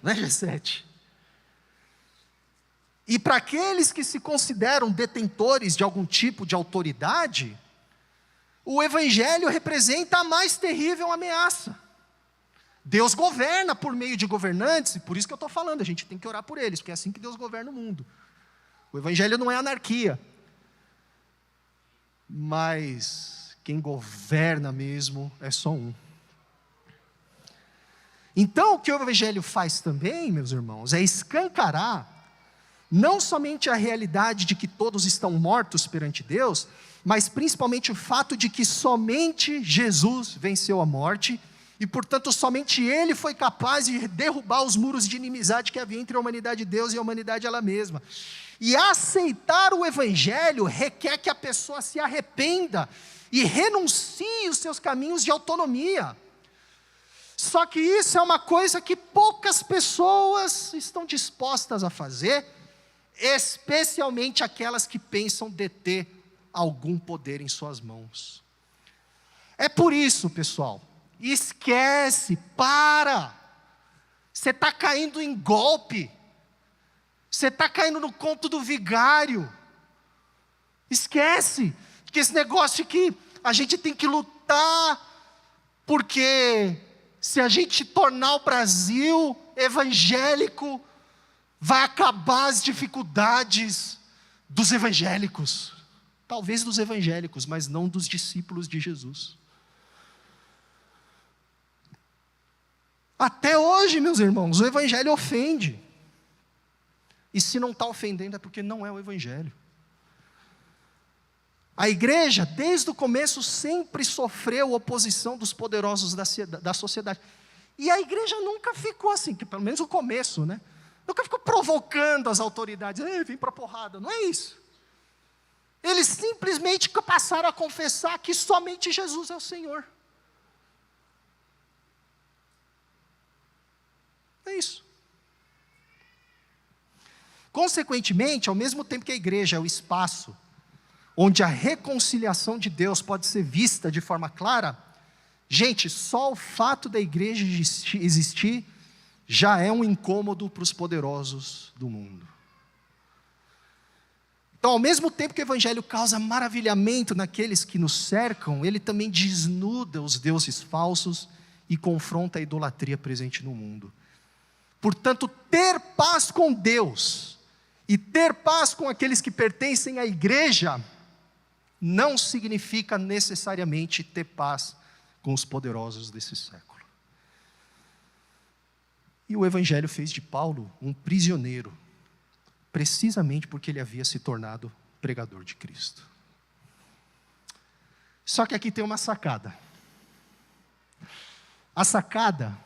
Não é G7. E para aqueles que se consideram detentores de algum tipo de autoridade, o Evangelho representa a mais terrível ameaça. Deus governa por meio de governantes, e por isso que eu estou falando, a gente tem que orar por eles, porque é assim que Deus governa o mundo. O Evangelho não é anarquia. Mas quem governa mesmo é só um. Então, o que o Evangelho faz também, meus irmãos, é escancarar não somente a realidade de que todos estão mortos perante Deus, mas principalmente o fato de que somente Jesus venceu a morte, e portanto somente Ele foi capaz de derrubar os muros de inimizade que havia entre a humanidade e Deus e a humanidade ela mesma. E aceitar o Evangelho requer que a pessoa se arrependa e renuncie os seus caminhos de autonomia. Só que isso é uma coisa que poucas pessoas estão dispostas a fazer, especialmente aquelas que pensam deter algum poder em suas mãos. É por isso, pessoal, esquece, para. Você está caindo em golpe. Você está caindo no conto do vigário. Esquece que esse negócio que a gente tem que lutar, porque se a gente tornar o Brasil evangélico, vai acabar as dificuldades dos evangélicos. Talvez dos evangélicos, mas não dos discípulos de Jesus. Até hoje, meus irmãos, o Evangelho ofende. E se não está ofendendo é porque não é o Evangelho. A igreja, desde o começo, sempre sofreu oposição dos poderosos da sociedade. E a igreja nunca ficou assim, que pelo menos o começo, né? Nunca ficou provocando as autoridades. Vem para porrada, não é isso. Eles simplesmente passaram a confessar que somente Jesus é o Senhor. É isso. Consequentemente, ao mesmo tempo que a igreja é o espaço onde a reconciliação de Deus pode ser vista de forma clara, gente, só o fato da igreja existir já é um incômodo para os poderosos do mundo. Então, ao mesmo tempo que o evangelho causa maravilhamento naqueles que nos cercam, ele também desnuda os deuses falsos e confronta a idolatria presente no mundo. Portanto, ter paz com Deus e ter paz com aqueles que pertencem à igreja não significa necessariamente ter paz com os poderosos desse século. E o evangelho fez de Paulo um prisioneiro, precisamente porque ele havia se tornado pregador de Cristo. Só que aqui tem uma sacada. A sacada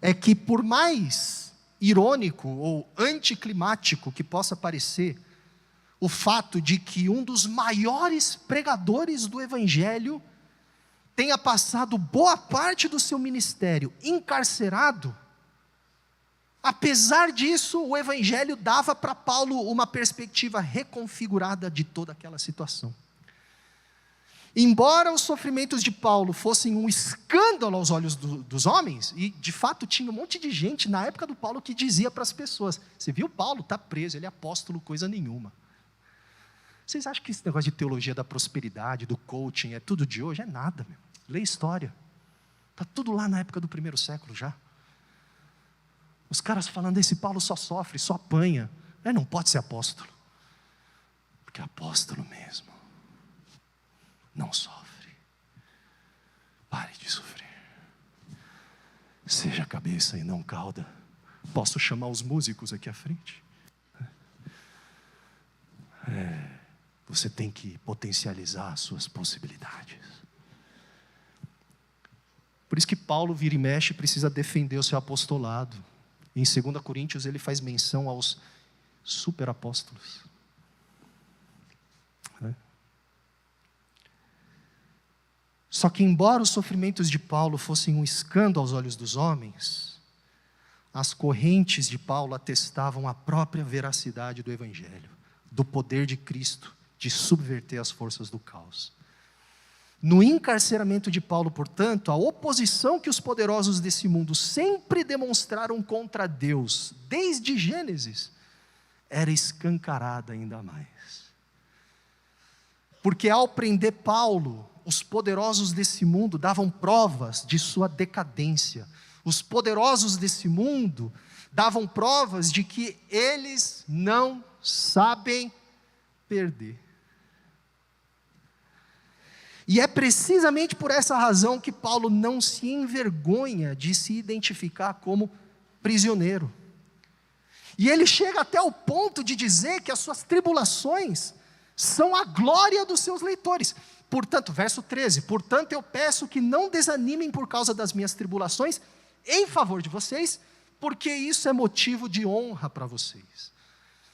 é que, por mais irônico ou anticlimático que possa parecer o fato de que um dos maiores pregadores do evangelho tenha passado boa parte do seu ministério encarcerado, apesar disso, o evangelho dava para Paulo uma perspectiva reconfigurada de toda aquela situação. Embora os sofrimentos de Paulo fossem um escândalo aos olhos dos homens, e de fato tinha um monte de gente na época do Paulo que dizia para as pessoas: você viu, Paulo está preso, ele é apóstolo coisa nenhuma. Vocês acham que esse negócio de teologia da prosperidade, do coaching, é tudo de hoje? É nada, meu. Lê história. Está tudo lá na época do primeiro século já. Os caras falando, esse Paulo só sofre, só apanha. Não pode ser apóstolo. Porque apóstolo mesmo não sofre. Pare de sofrer. Seja cabeça e não cauda. Posso chamar os músicos aqui à frente? Você tem que potencializar as suas possibilidades. Por isso que Paulo vira e mexe precisa defender o seu apostolado. Em 2 Coríntios ele faz menção aos superapóstolos. Só que embora os sofrimentos de Paulo fossem um escândalo aos olhos dos homens, as correntes de Paulo atestavam a própria veracidade do evangelho, do poder de Cristo, de subverter as forças do caos. No encarceramento de Paulo, portanto, a oposição que os poderosos desse mundo sempre demonstraram contra Deus, desde Gênesis, era escancarada ainda mais. Porque ao prender Paulo, os poderosos desse mundo davam provas de sua decadência. Os poderosos desse mundo davam provas de que eles não sabem perder. E é precisamente por essa razão que Paulo não se envergonha de se identificar como prisioneiro. E ele chega até o ponto de dizer que as suas tribulações são a glória dos seus leitores. Portanto, verso 13, portanto eu peço que não desanimem por causa das minhas tribulações em favor de vocês, porque isso é motivo de honra para vocês.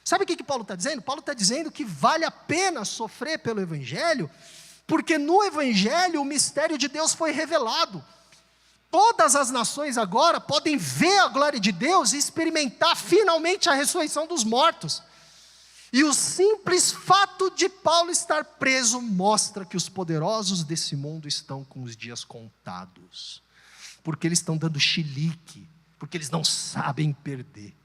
Sabe o que Paulo está dizendo? Paulo está dizendo que vale a pena sofrer pelo evangelho, porque no evangelho o mistério de Deus foi revelado. Todas as nações agora podem ver a glória de Deus e experimentar finalmente a ressurreição dos mortos. E o simples fato de Paulo estar preso mostra que os poderosos desse mundo estão com os dias contados, porque eles estão dando chilique, porque eles não sabem perder.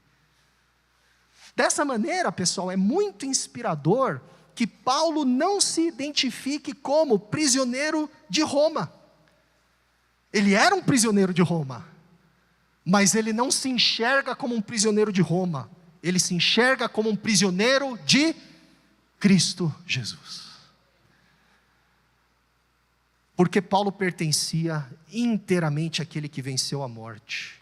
Dessa maneira, pessoal, é muito inspirador que Paulo não se identifique como prisioneiro de Roma. Ele era um prisioneiro de Roma, mas ele não se enxerga como um prisioneiro de Roma. Ele se enxerga como um prisioneiro de Cristo Jesus. Porque Paulo pertencia inteiramente àquele que venceu a morte.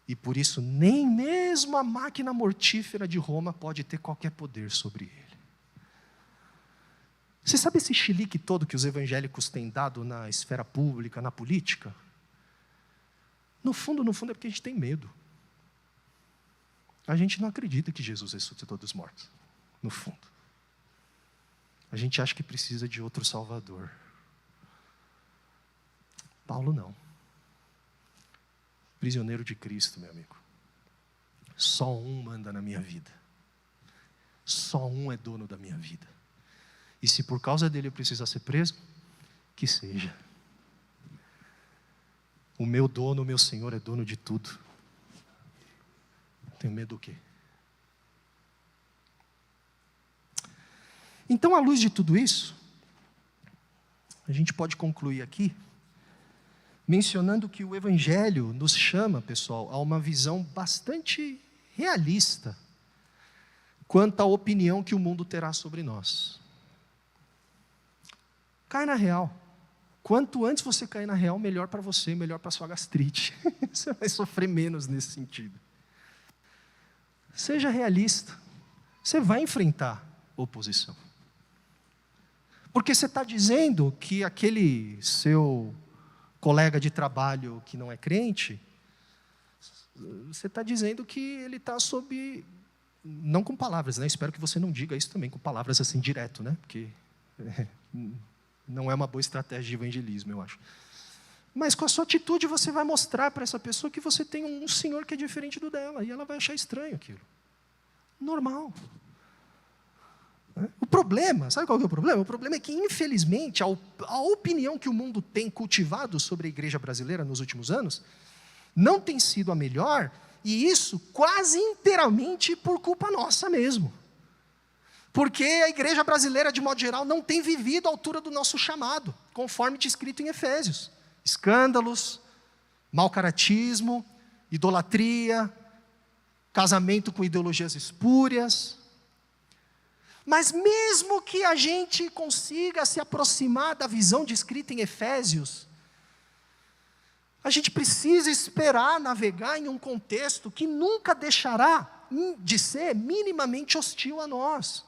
E por isso nem mesmo a máquina mortífera de Roma pode ter qualquer poder sobre ele. Você sabe esse chilique todo que os evangélicos têm dado na esfera pública, na política? No fundo é porque a gente tem medo. A gente não acredita que Jesus ressuscitou dos mortos, no fundo. A gente acha que precisa de outro Salvador. Paulo não. Prisioneiro de Cristo, meu amigo. Só um manda na minha vida. Só um é dono da minha vida. E se por causa dele eu precisar ser preso, que seja. O meu dono, o meu Senhor é dono de tudo. Tenho medo do quê? Então, à luz de tudo isso, a gente pode concluir aqui, mencionando que o Evangelho nos chama, pessoal, a uma visão bastante realista quanto à opinião que o mundo terá sobre nós. Cai na real. Quanto antes você cair na real, melhor para você, melhor para sua gastrite. Você vai sofrer menos nesse sentido. Seja realista. Você vai enfrentar oposição. Porque você está dizendo que aquele seu colega de trabalho que não é crente, você está dizendo que ele está sob... Não com palavras, né? Espero que você não diga isso também com palavras assim direto, né? Porque não é uma boa estratégia de evangelismo, eu acho. Mas com a sua atitude você vai mostrar para essa pessoa que você tem um senhor que é diferente do dela, e ela vai achar estranho aquilo. Normal. O problema, sabe qual é o problema? O problema é que, infelizmente, a opinião que o mundo tem cultivado sobre a igreja brasileira nos últimos anos não tem sido a melhor, e isso quase inteiramente por culpa nossa mesmo. Porque a igreja brasileira, de modo geral, não tem vivido à altura do nosso chamado, conforme descrito em Efésios. Escândalos, mau caratismo, idolatria, casamento com ideologias espúrias. Mas mesmo que a gente consiga se aproximar da visão descrita em Efésios, a gente precisa esperar navegar em um contexto que nunca deixará de ser minimamente hostil a nós.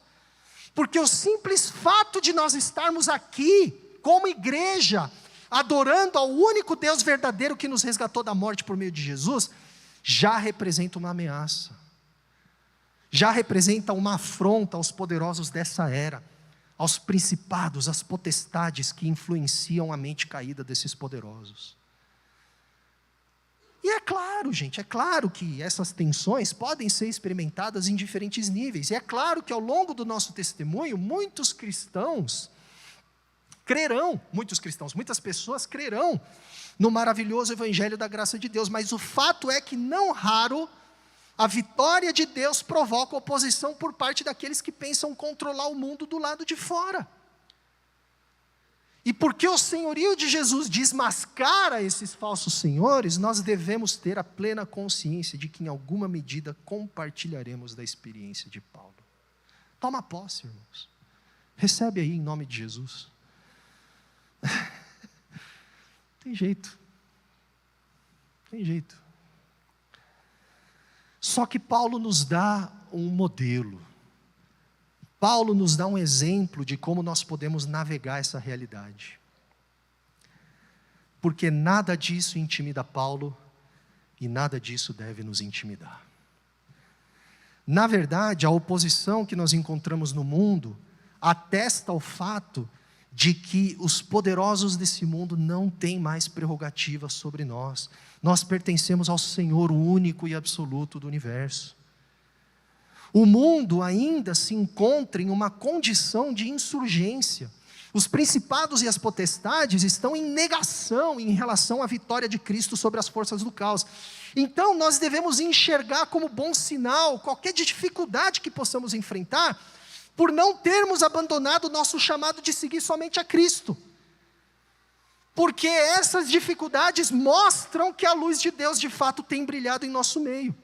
Porque o simples fato de nós estarmos aqui, como igreja, adorando ao único Deus verdadeiro que nos resgatou da morte por meio de Jesus, já representa uma ameaça. Já representa uma afronta aos poderosos dessa era, aos principados, às potestades que influenciam a mente caída desses poderosos. E é claro, gente, é claro que essas tensões podem ser experimentadas em diferentes níveis. E é claro que ao longo do nosso testemunho, muitas pessoas crerão no maravilhoso evangelho da graça de Deus. Mas o fato é que não raro a vitória de Deus provoca oposição por parte daqueles que pensam controlar o mundo do lado de fora. E porque o senhorio de Jesus desmascara esses falsos senhores, nós devemos ter a plena consciência de que em alguma medida compartilharemos da experiência de Paulo. Toma posse, irmãos. Recebe aí em nome de Jesus. Tem jeito. Tem jeito. Só que Paulo nos dá um modelo. Paulo nos dá um exemplo de como nós podemos navegar essa realidade. Porque nada disso intimida Paulo e nada disso deve nos intimidar. Na verdade, a oposição que nós encontramos no mundo atesta o fato de que os poderosos desse mundo não têm mais prerrogativa sobre nós. Nós pertencemos ao Senhor único e absoluto do universo. O mundo ainda se encontra em uma condição de insurgência. Os principados e as potestades estão em negação em relação à vitória de Cristo sobre as forças do caos. Então nós devemos enxergar como bom sinal qualquer dificuldade que possamos enfrentar, por não termos abandonado o nosso chamado de seguir somente a Cristo. Porque essas dificuldades mostram que a luz de Deus de fato tem brilhado em nosso meio.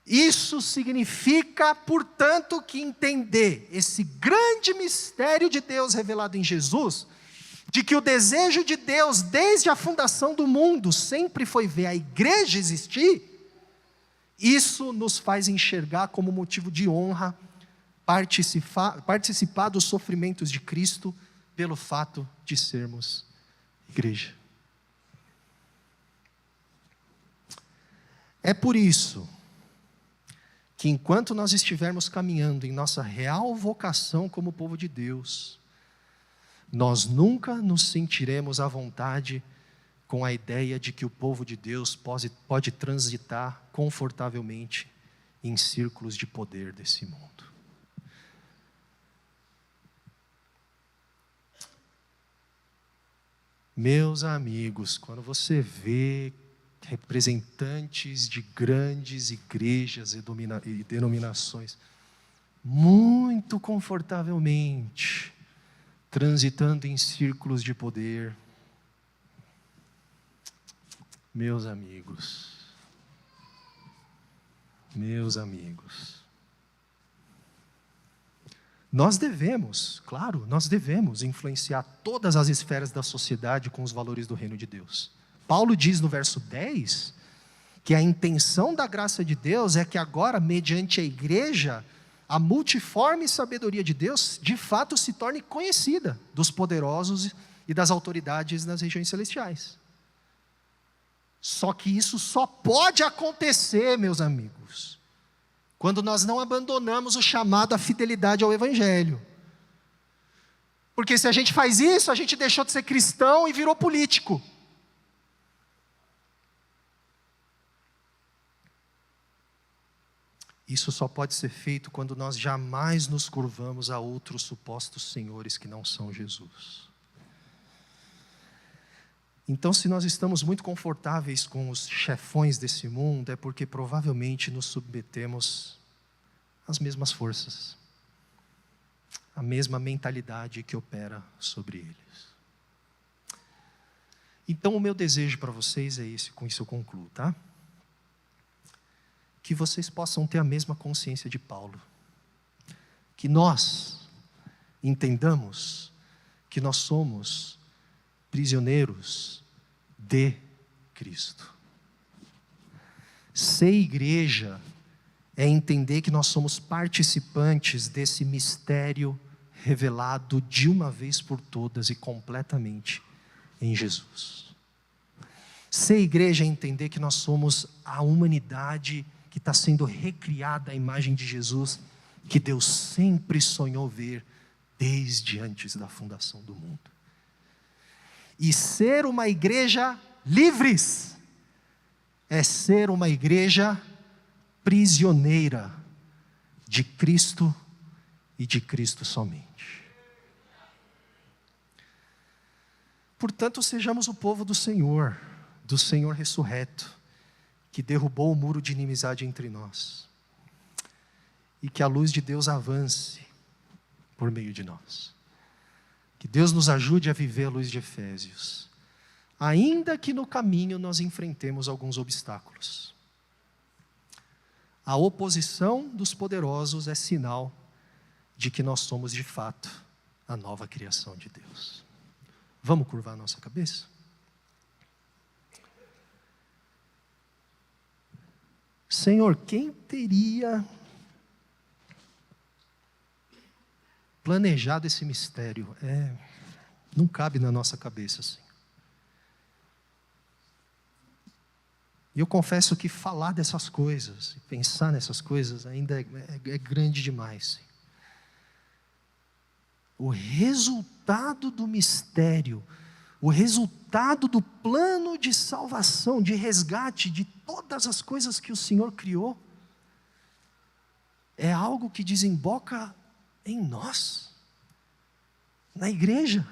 Isso significa, portanto, que entender esse grande mistério de Deus revelado em Jesus, de que o desejo de Deus desde a fundação do mundo sempre foi ver a igreja existir, isso nos faz enxergar como motivo de honra participar dos sofrimentos de Cristo pelo fato de sermos igreja. É por isso que enquanto nós estivermos caminhando em nossa real vocação como povo de Deus, nós nunca nos sentiremos à vontade com a ideia de que o povo de Deus pode transitar confortavelmente em círculos de poder desse mundo. Meus amigos, quando você vê representantes de grandes igrejas e denominações muito confortavelmente transitando em círculos de poder, meus amigos, nós devemos influenciar todas as esferas da sociedade com os valores do reino de Deus. Paulo diz no verso 10 que a intenção da graça de Deus é que agora, mediante a igreja, a multiforme sabedoria de Deus, de fato, se torne conhecida dos poderosos e das autoridades nas regiões celestiais. Só que isso só pode acontecer, meus amigos, quando nós não abandonamos o chamado à fidelidade ao Evangelho. Porque se a gente faz isso, a gente deixou de ser cristão e virou político. Isso só pode ser feito quando nós jamais nos curvamos a outros supostos senhores que não são Jesus. Então, se nós estamos muito confortáveis com os chefões desse mundo, é porque provavelmente nos submetemos às mesmas forças, à mesma mentalidade que opera sobre eles. Então, o meu desejo para vocês é esse, com isso eu concluo, tá? Que vocês possam ter a mesma consciência de Paulo. Que nós entendamos que nós somos prisioneiros de Cristo. Ser igreja é entender que nós somos participantes desse mistério revelado de uma vez por todas e completamente em Jesus. Ser igreja é entender que nós somos a humanidade que está sendo recriada à imagem de Jesus, que Deus sempre sonhou ver desde antes da fundação do mundo. E ser uma igreja livres é ser uma igreja prisioneira de Cristo e de Cristo somente. Portanto, sejamos o povo do Senhor ressurreto, que derrubou o muro de inimizade entre nós, e que a luz de Deus avance por meio de nós. Que Deus nos ajude a viver a luz de Efésios, ainda que no caminho nós enfrentemos alguns obstáculos. A oposição dos poderosos é sinal de que nós somos de fato a nova criação de Deus. Vamos curvar a nossa cabeça? Senhor, quem teria planejado esse mistério? Não cabe na nossa cabeça, assim. E eu confesso que falar dessas coisas, pensar nessas coisas, ainda é grande demais. O resultado do mistério, o resultado do plano de salvação, de resgate de todas as coisas que o Senhor criou, é algo que desemboca em nós, na igreja.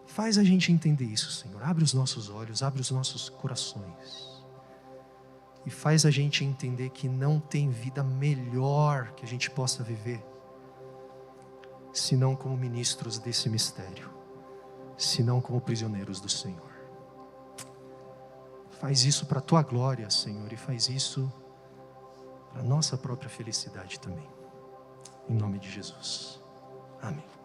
Faz a gente entender isso, Senhor. Abre os nossos olhos, abre os nossos corações. E faz a gente entender que não tem vida melhor que a gente possa viver, senão como ministros desse mistério, senão como prisioneiros do Senhor. Faz isso para a Tua glória, Senhor, e faz isso para a nossa própria felicidade também. Em nome de Jesus. Amém.